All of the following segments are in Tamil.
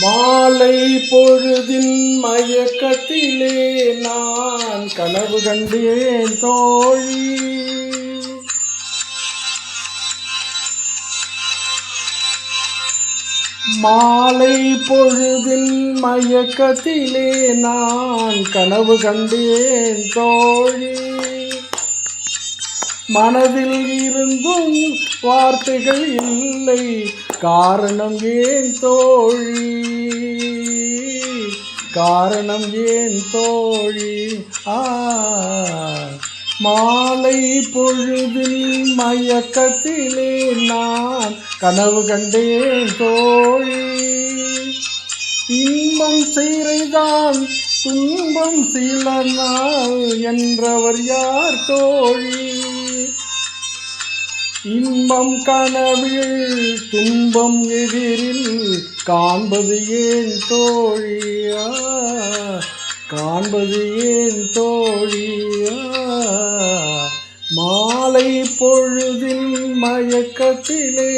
மாலை பொழுதின் மயக்கத்திலே நான் கனவு கண்டேன் தோழி. மாலை பொழுதின் மயக்கத்திலே நான் கனவு கண்டேன் தோழி. மனதில் இருந்தும் வார்த்தைகள் இல்லை, காரணம் ஏன் தோழி, காரணம் ஏன் தோழி. மாலை பொழுதில் மயக்கத்திலே நான் கனவு கண்டேன் தோழி. இன்பம் சிறைதான் துன்பம் சில நாள் என்றவர் யார் தோழி. இன்பம் கனவில் துன்பம் எதிரில் காண்பது ஏன் தோழியா, காண்பது ஏன் தோழியா. மாலை பொழுதில் மயக்கத்திலே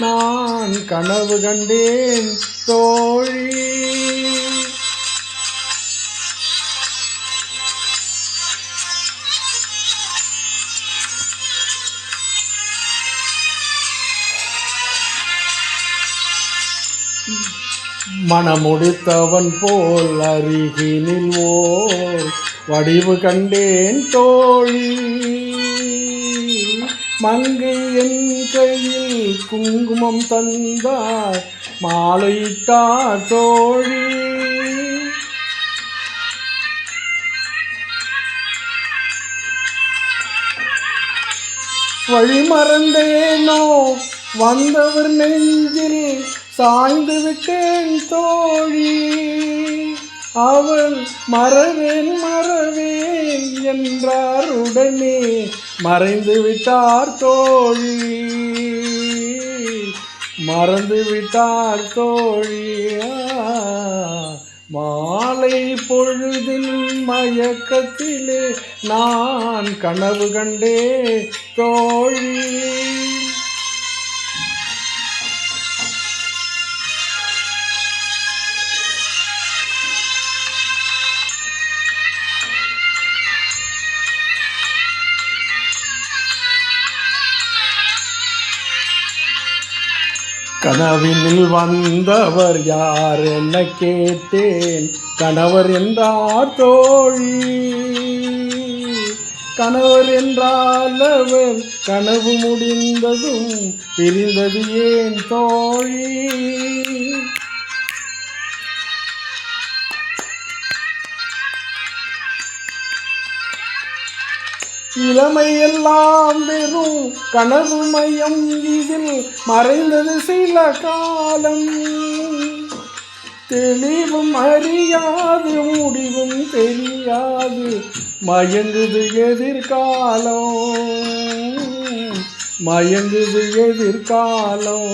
நான் கனவு கண்டேன் தோழி. மனமுடித்தவன் போல் அருகினில் ஓர் வடிவு கண்டேன் தோழி. மங்கை என் கையில் குங்குமம் தந்தார் மாலையிட்டார் தோழி. வழிமறந்தேனோ வந்தவர் நெஞ்சில் சாய்ந்து விட்டேன் தோழி. அவள் மறவேன் மறவேன் என்றார், உடனே மறைந்து விட்டார் தோழி, மறந்து விட்டார் தோழி. மாலை பொழுதில் மயக்கத்திலே நான் கனவு கண்டேன் தோழி. கனவினில் வந்தவர் யார் என்ன கேட்டேன், கணவர் என்றார் தோழி. கணவர் என்றால் அவர் கனவு முடிந்ததும் பிரிந்தது ஏன் தோழி. இளமை எல்லாம் வெறும் கனவு மையம், இதில் மறைந்தது சில காலம். தெளிவும் அறியாது முடிவும் தெரியாது மயங்குது எதிர்காலம், மயங்குது எதிர்காலம்.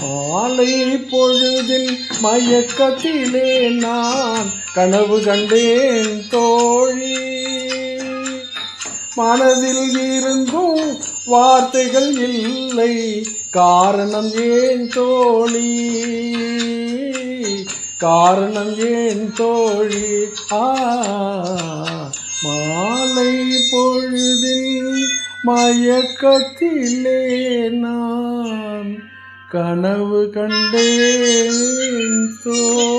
மாலை பொழுதில் மயக்கத்திலே நான் கனவு கண்டேன் தோழி. மனதில் இருந்தும் வார்த்தைகள் இல்லை, காரணம் ஏன் தோழி, காரணம் ஏன் தோழி. மாலை பொழுதில் மயக்கத்திலே நான் கனவு கண்டேன் தோழி.